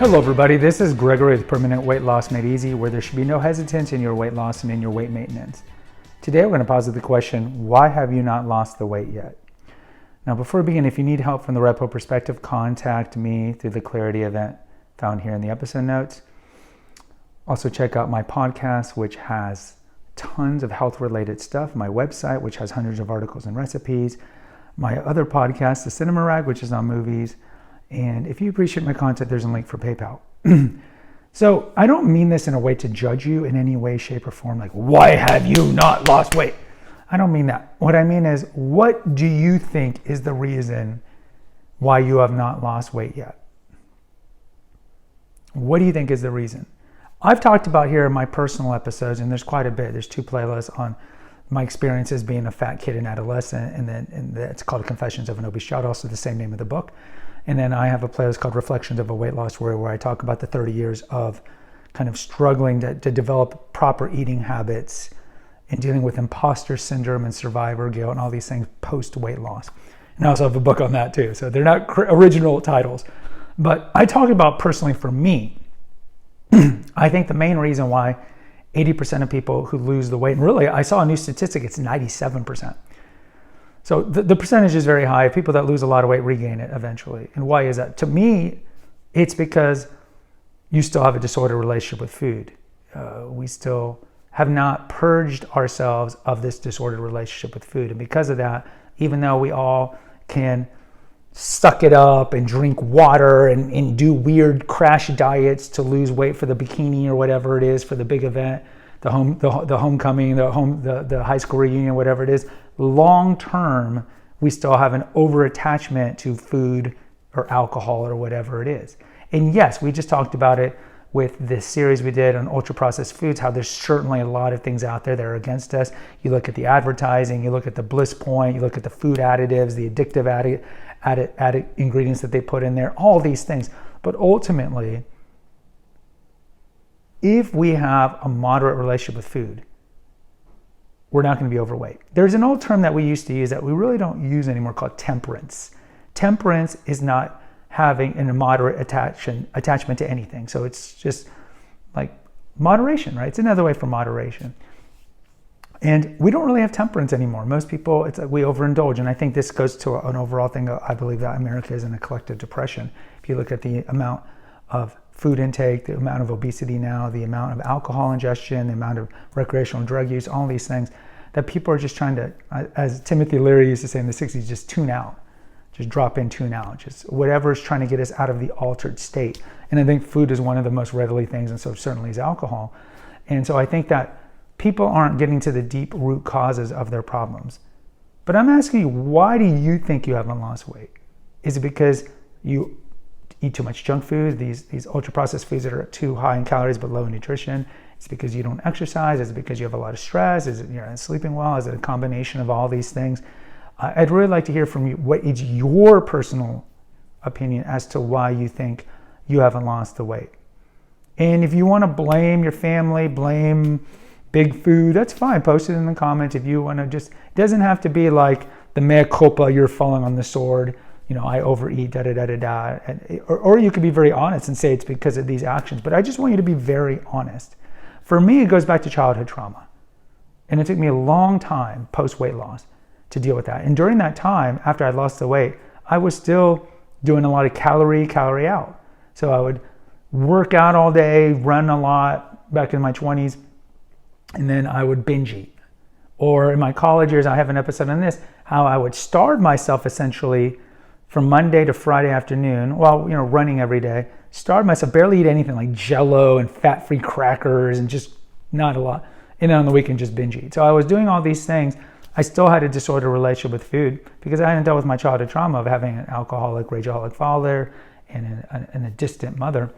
Hello everybody, this is Gregory with Permanent Weight Loss Made Easy, where there should be no hesitance in your weight loss and in your weight maintenance. Today we're going to posit the question, why have you not lost the weight yet? Now before we begin, if you need help from the Repo perspective, contact me through the Clarity event found here in the episode notes. Also check out my podcast, which has tons of health related stuff, my website, which has hundreds of articles and recipes, my other podcast, The Cinema Rag, which is on movies. And if you appreciate my content, there's a link for PayPal. So I don't mean this in a way to judge you in any way, shape, or form, like, why have you not lost weight? I don't mean that. What I mean is, what do you think is the reason why you have not lost weight yet? What do you think is the reason? I've talked about here in my personal episodes, and there's quite a bit. There's 2 playlists on my experiences being a fat kid and adolescent, and it's called Confessions of an Obese Child, also the same name of the book. And then I have a playlist called Reflections of a Weight Loss Warrior, where I talk about the 30 years of kind of struggling to develop proper eating habits and dealing with imposter syndrome and survivor guilt and all these things post weight loss. And I also have a book on that too. So they're not original titles. But I talk about personally for me, I think the main reason why 80% of people who lose the weight, and really I saw a new statistic, it's 97%. So the percentage is very high. People that lose a lot of weight regain it eventually. And why is that? To me, it's because you still have a disordered relationship with food. We still have not purged ourselves of this disordered relationship with food. And because of that, even though we all can suck it up and drink water and do weird crash diets to lose weight for the bikini or whatever it is, for the big event, the homecoming, the high school reunion, whatever it is, long term, we still have an over-attachment to food or alcohol or whatever it is. And yes, we just talked about it with this series we did on ultra-processed foods, how there's certainly a lot of things out there that are against us. You look at the advertising, you look at the bliss point, you look at the food additives, the addictive added ingredients that they put in there, all these things. But ultimately, if we have a moderate relationship with food, we're not going to be overweight. There's an old term that we used to use that we really don't use anymore called temperance. Temperance is not having a moderate attachment to anything. So it's just like moderation, right? It's another way for moderation. And we don't really have temperance anymore. Most people, it's like we overindulge. And I think this goes to an overall thing. I believe that America is in a collective depression. If you look at the amount of food intake, the amount of obesity now, the amount of alcohol ingestion, the amount of recreational drug use, all these things that people are just trying to, as Timothy Leary used to say in the 60s, just tune out, just drop in, tune out, just whatever is trying to get us out of the altered state. And I think food is one of the most readily things, and so certainly is alcohol. And so I think that people aren't getting to the deep root causes of their problems. But I'm asking you, why do you think you haven't lost weight? Is it because you eat too much junk food, these ultra-processed foods that are too high in calories but low in nutrition? It's because you don't exercise? Is it because you have a lot of stress? Is it you're not sleeping well? Is it a combination of all these things? I'd really like to hear from you. What is your personal opinion as to why you think you haven't lost the weight? And if you want to blame your family, blame big food, that's fine. Post it in the comments. If you want to just, it doesn't have to be like the mea culpa, you're falling on the sword. You know, I overeat, da-da-da-da-da. Or you could be very honest and say it's because of these actions. But I just want you to be very honest. For me, it goes back to childhood trauma. And it took me a long time post-weight loss to deal with that. And during that time, after I lost the weight, I was still doing a lot of calorie out. So I would work out all day, run a lot back in my 20s, and then I would binge eat. Or in my college years, I have an episode on this, how I would starve myself essentially from Monday to Friday afternoon while running every day, starve myself, barely eat anything like Jell-O and fat-free crackers and just not a lot. And then on the weekend, just binge eat. So I was doing all these things. I still had a disordered relationship with food because I hadn't dealt with my childhood trauma of having an alcoholic, rageaholic father and a distant mother.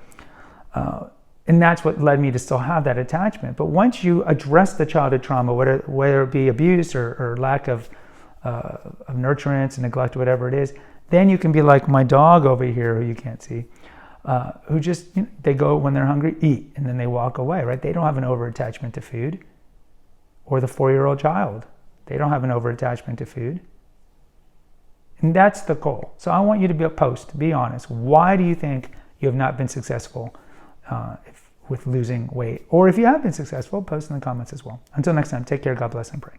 And that's what led me to still have that attachment. But once you address the childhood trauma, whether it be abuse or lack of nurturance and neglect, whatever it is, then you can be like my dog over here, who you can't see, who just, they go when they're hungry, eat, and then they walk away, right? They don't have an over-attachment to food. Or the 4-year-old child. They don't have an over-attachment to food. And that's the goal. So I want you to be honest. Why do you think you have not been successful with losing weight. Or if you have been successful, post in the comments as well. Until next time, take care, God bless, and pray.